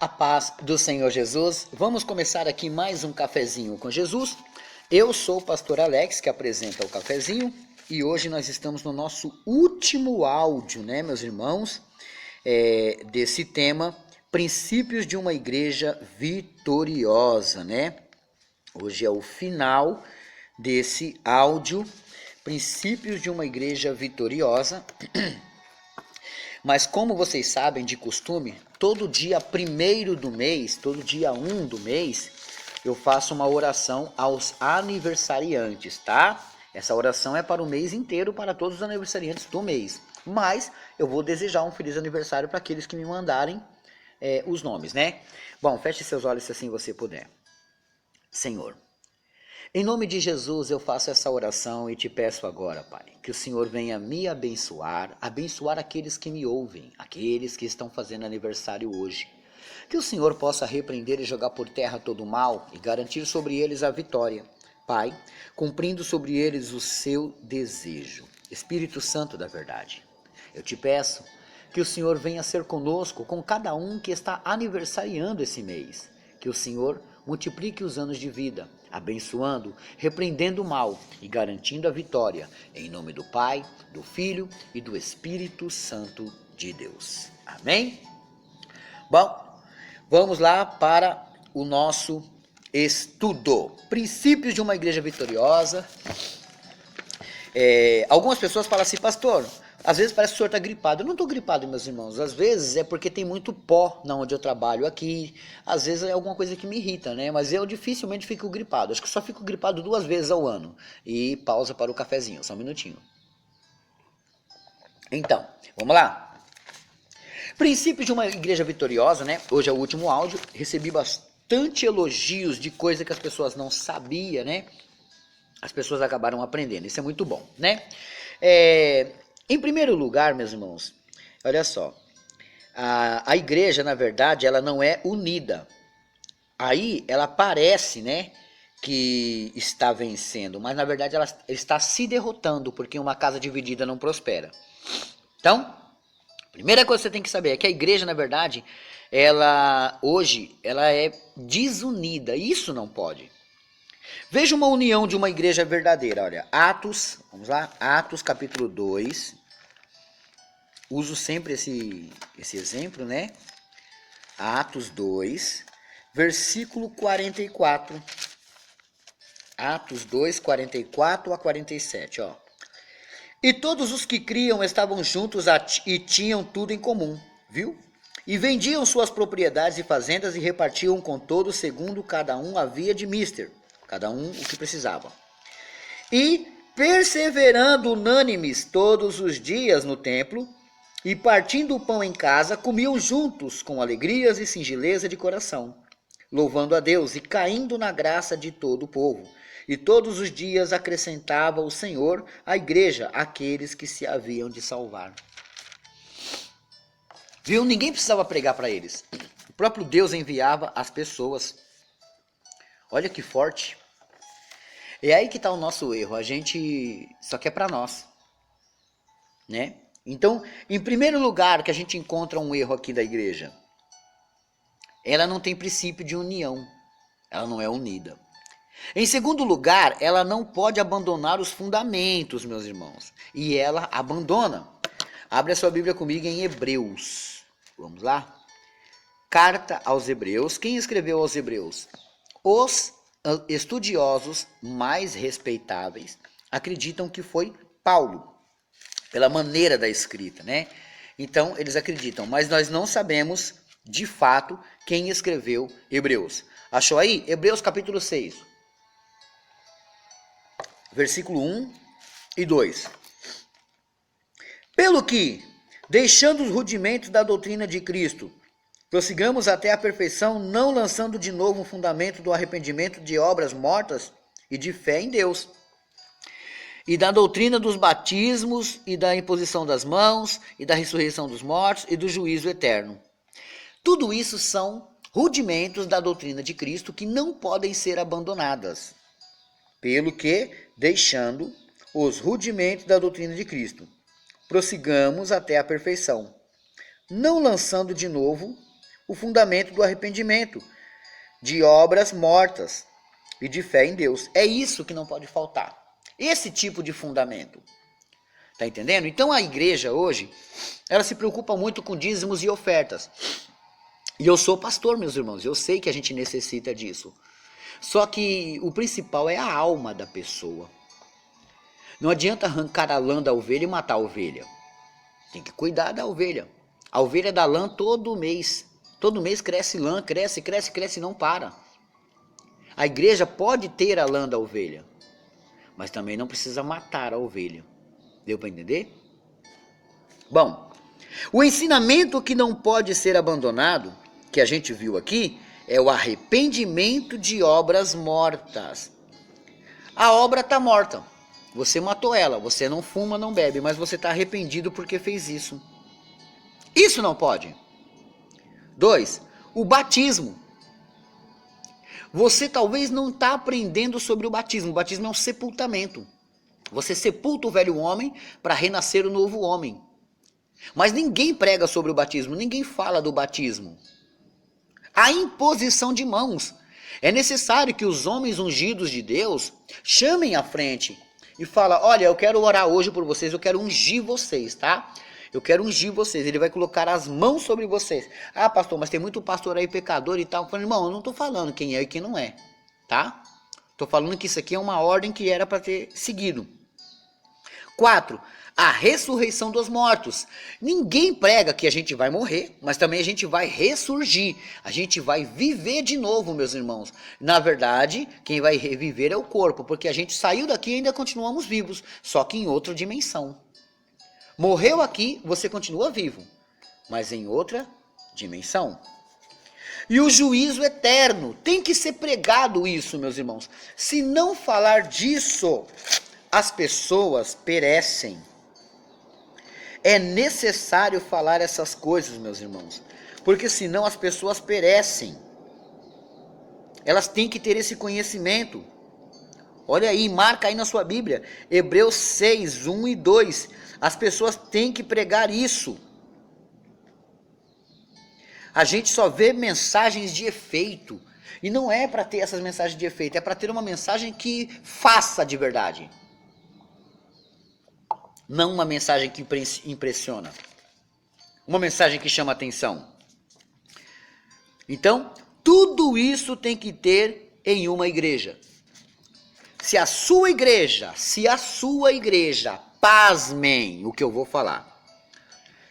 A paz do Senhor Jesus. Vamos começar aqui mais um cafezinho com Jesus. Eu sou o pastor Alex, que apresenta o cafezinho, e hoje nós estamos no nosso último áudio, né, meus irmãos, desse tema, princípios de uma igreja vitoriosa, né? Hoje é o final desse áudio, princípios de uma igreja vitoriosa. Mas como vocês sabem de costume, todo dia 1º do mês, todo dia 1 do mês, eu faço uma oração aos aniversariantes, tá? Essa oração é para o mês inteiro, para todos os aniversariantes do mês. Mas eu vou desejar um feliz aniversário para aqueles que me mandarem os nomes, né? Bom, feche seus olhos se assim você puder. Senhor, em nome de Jesus eu faço essa oração e te peço agora, Pai, que o Senhor venha me abençoar, abençoar aqueles que me ouvem, aqueles que estão fazendo aniversário hoje. Que o Senhor possa repreender e jogar por terra todo o mal e garantir sobre eles a vitória. Pai, cumprindo sobre eles o seu desejo. Espírito Santo da verdade, eu te peço que o Senhor venha ser conosco, com cada um que está aniversariando esse mês. Que o Senhor multiplique os anos de vida, abençoando, repreendendo o mal e garantindo a vitória, em nome do Pai, do Filho e do Espírito Santo de Deus. Amém? Bom, vamos lá para o nosso estudo. Princípios de uma igreja vitoriosa. Algumas pessoas falam assim, pastor, às vezes parece que o senhor está gripado. Eu não estou gripado, meus irmãos. Às vezes é porque tem muito pó na onde eu trabalho aqui. Às vezes é alguma coisa que me irrita, né? Mas eu dificilmente fico gripado. Acho que só fico gripado 2 vezes ao ano. E pausa para o cafezinho, só um minutinho. Então, vamos lá. Princípios de uma igreja vitoriosa, né? Hoje é o último áudio. Recebi bastante elogios de coisa que as pessoas não sabiam, né? As pessoas acabaram aprendendo. Isso é muito bom, né? Em primeiro lugar, meus irmãos, olha só, a igreja, na verdade, ela não é unida. Aí ela parece, né, que está vencendo, mas na verdade ela está se derrotando, porque uma casa dividida não prospera. Então, primeira coisa que você tem que saber é que a igreja, na verdade, hoje ela é desunida. Isso não pode. Veja uma união de uma igreja verdadeira, olha, Atos, vamos lá, Atos capítulo 2, uso sempre esse exemplo, né? Atos 2, versículo 44, Atos 2, 44 a 47, ó. E todos os que criam estavam juntos e tinham tudo em comum, viu? E vendiam suas propriedades e fazendas e repartiam com todos segundo cada um havia de mister. Cada um o que precisava. E perseverando unânimes todos os dias no templo, e partindo o pão em casa, comiam juntos com alegrias e singeleza de coração, louvando a Deus e caindo na graça de todo o povo. E todos os dias acrescentava o Senhor à igreja aqueles que se haviam de salvar. Viu? Ninguém precisava pregar para eles. O próprio Deus enviava as pessoas. Olha que forte. É aí que está o nosso erro. A gente só quer para nós, né? Então, em primeiro lugar, que a gente encontra um erro aqui da igreja, ela não tem princípio de união. Ela não é unida. Em segundo lugar, ela não pode abandonar os fundamentos, meus irmãos. E ela abandona. Abre a sua Bíblia comigo em Hebreus. Vamos lá? Carta aos Hebreus. Quem escreveu aos Hebreus? Os estudiosos mais respeitáveis acreditam que foi Paulo, pela maneira da escrita, né? Então, eles acreditam, mas nós não sabemos, de fato, quem escreveu Hebreus. Achou aí? Hebreus capítulo 6, versículo 1 e 2. Pelo que, deixando os rudimentos da doutrina de Cristo, prossigamos até a perfeição, não lançando de novo o fundamento do arrependimento de obras mortas e de fé em Deus, e da doutrina dos batismos e da imposição das mãos e da ressurreição dos mortos e do juízo eterno. Tudo isso são rudimentos da doutrina de Cristo que não podem ser abandonadas. Pelo que, deixando os rudimentos da doutrina de Cristo, prossigamos até a perfeição, não lançando de novo o fundamento do arrependimento, de obras mortas e de fé em Deus. É isso que não pode faltar. Esse tipo de fundamento. Tá entendendo? Então a igreja hoje, ela se preocupa muito com dízimos e ofertas. E eu sou pastor, meus irmãos, eu sei que a gente necessita disso. Só que o principal é a alma da pessoa. Não adianta arrancar a lã da ovelha e matar a ovelha. Tem que cuidar da ovelha. A ovelha dá lã todo mês. Todo mês cresce lã, cresce e não para. A igreja pode ter a lã da ovelha, mas também não precisa matar a ovelha. Deu para entender? Bom, o ensinamento que não pode ser abandonado, que a gente viu aqui, é o arrependimento de obras mortas. A obra está morta. Você matou ela, você não fuma, não bebe, mas você está arrependido porque fez isso. Isso não pode. 2. O batismo. Você talvez não está aprendendo sobre o batismo. O batismo é um sepultamento. Você sepulta o velho homem para renascer o novo homem. Mas ninguém prega sobre o batismo, ninguém fala do batismo. A imposição de mãos. É necessário que os homens ungidos de Deus chamem à frente e falem: olha, eu quero orar hoje por vocês, eu quero ungir vocês, tá? Eu quero ungir vocês, ele vai colocar as mãos sobre vocês. Ah, pastor, mas tem muito pastor aí pecador e tal. Eu falei, irmão, eu não estou falando quem é e quem não é, tá? Estou falando que isso aqui é uma ordem que era para ter seguido. 4. A ressurreição dos mortos. Ninguém prega que a gente vai morrer, mas também a gente vai ressurgir. A gente vai viver de novo, meus irmãos. Na verdade, quem vai reviver é o corpo, porque a gente saiu daqui e ainda continuamos vivos, só que em outra dimensão. Morreu aqui, você continua vivo, mas em outra dimensão. E o juízo eterno. Tem que ser pregado isso, meus irmãos. Se não falar disso, as pessoas perecem. É necessário falar essas coisas, meus irmãos, porque senão as pessoas perecem. Elas têm que ter esse conhecimento. Olha aí, marca aí na sua Bíblia, Hebreus 6, 1 e 2. As pessoas têm que pregar isso. A gente só vê mensagens de efeito. E não é para ter essas mensagens de efeito, é para ter uma mensagem que faça de verdade. Não uma mensagem que impressiona. Uma mensagem que chama atenção. Então, tudo isso tem que ter em uma igreja. Se a sua igreja, pasmem o que eu vou falar.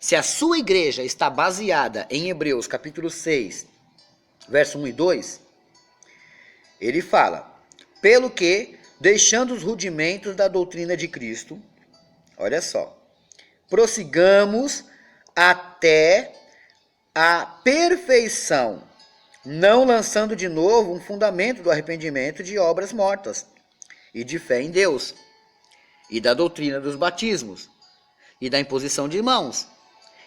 Se a sua igreja está baseada em Hebreus capítulo 6, verso 1 e 2, ele fala, pelo que, deixando os rudimentos da doutrina de Cristo, olha só, prossigamos até a perfeição, não lançando de novo um fundamento do arrependimento de obras mortas, e de fé em Deus, e da doutrina dos batismos, e da imposição de mãos,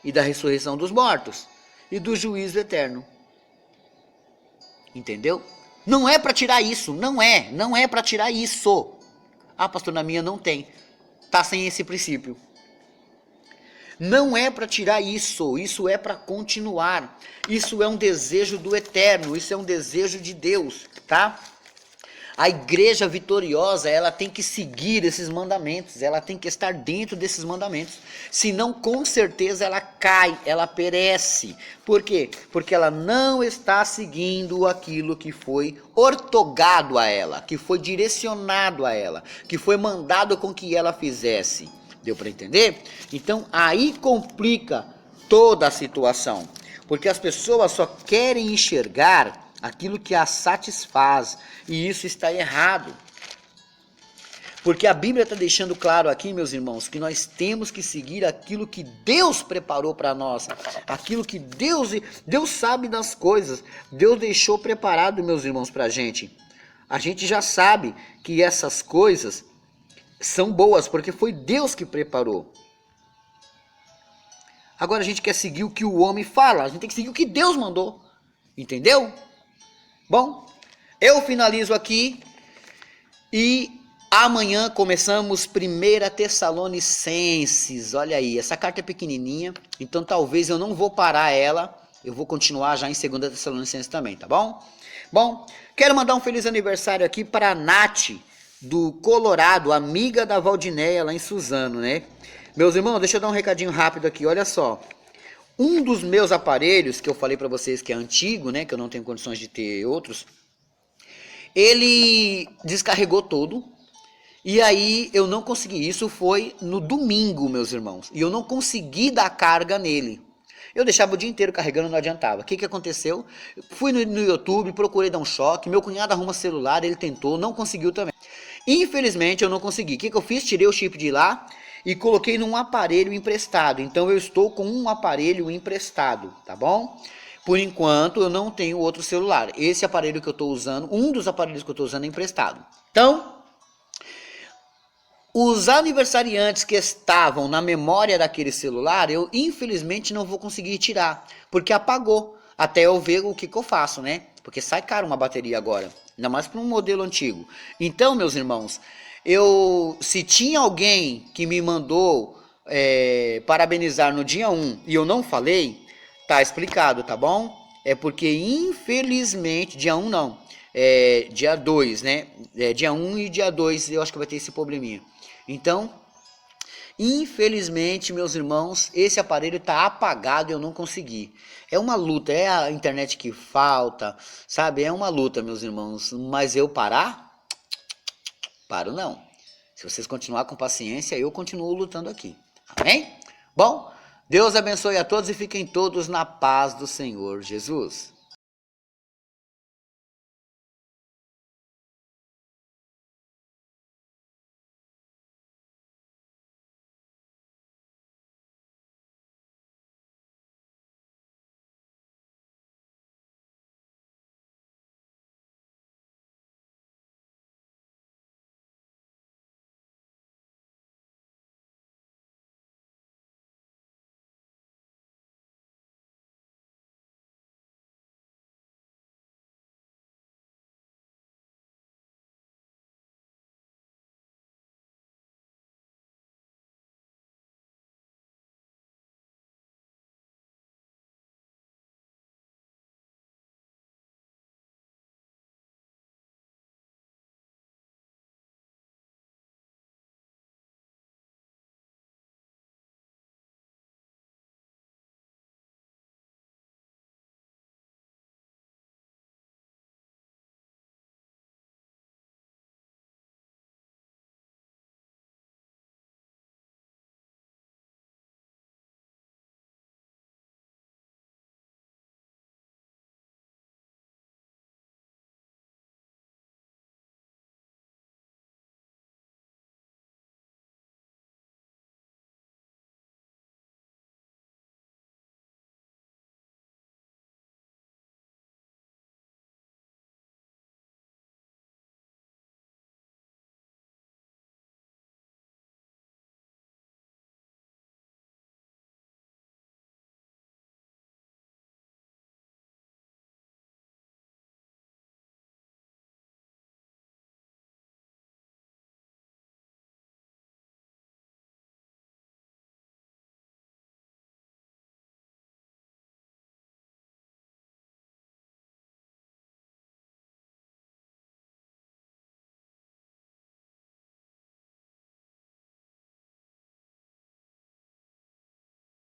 e da ressurreição dos mortos, e do juízo eterno. Entendeu? Não é para tirar isso, não é para tirar isso. Ah, pastor, na minha não tem. Está sem esse princípio. Não é para tirar isso, isso é para continuar. Isso é um desejo do eterno, isso é um desejo de Deus, tá? A igreja vitoriosa, ela tem que seguir esses mandamentos, ela tem que estar dentro desses mandamentos. Senão, com certeza, ela cai, ela perece. Por quê? Porque ela não está seguindo aquilo que foi ortogado a ela, que foi direcionado a ela, que foi mandado com que ela fizesse. Deu para entender? Então, aí complica toda a situação. Porque as pessoas só querem enxergar aquilo que as satisfaz, e isso está errado. Porque a Bíblia está deixando claro aqui, meus irmãos, que nós temos que seguir aquilo que Deus preparou para nós, aquilo que Deus sabe das coisas, Deus deixou preparado, meus irmãos, para a gente. A gente já sabe que essas coisas são boas, porque foi Deus que preparou. Agora a gente quer seguir o que o homem fala, a gente tem que seguir o que Deus mandou, entendeu? Bom, eu finalizo aqui e amanhã começamos 1 Tessalonicenses. Olha aí, essa carta é pequenininha, então talvez eu não vou parar ela Eu vou continuar já em 2 Tessalonicenses também, tá bom? Bom, quero mandar um feliz aniversário aqui para a Nath, do Colorado, amiga da Valdinéia lá em Suzano, né? Meus irmãos, deixa eu dar um recadinho rápido aqui, olha só. Um dos meus aparelhos, que eu falei para vocês que é antigo, né, que eu não tenho condições de ter outros, ele descarregou todo, e aí eu não consegui, isso foi no domingo, meus irmãos, e eu não consegui dar carga nele. Eu deixava o dia inteiro carregando, não adiantava. O que aconteceu? Fui no YouTube, procurei dar um choque, meu cunhado arruma celular, ele tentou, não conseguiu também. Infelizmente eu não consegui. O que eu fiz? Tirei o chip de lá e coloquei num aparelho emprestado. Então eu estou com um aparelho emprestado, tá bom? Por enquanto eu não tenho outro celular. Esse aparelho que eu estou usando, um dos aparelhos que eu estou usando é emprestado. Então, os aniversariantes que estavam na memória daquele celular, eu infelizmente não vou conseguir tirar, porque apagou, até eu ver o que eu faço, né? Porque sai caro uma bateria agora, ainda mais para um modelo antigo. Então, meus irmãos, se tinha alguém que me mandou parabenizar no dia 1 e eu não falei, tá explicado, tá bom? É porque infelizmente, dia 1 não, dia 2, né? Dia 1 e dia 2 eu acho que vai ter esse probleminha. Então, infelizmente, meus irmãos, esse aparelho está apagado e eu não consegui. É uma luta, é a internet que falta, sabe? É uma luta, meus irmãos. Mas eu parar? Paro não. Se vocês continuar com paciência, eu continuo lutando aqui. Amém? Bom, Deus abençoe a todos e fiquem todos na paz do Senhor Jesus.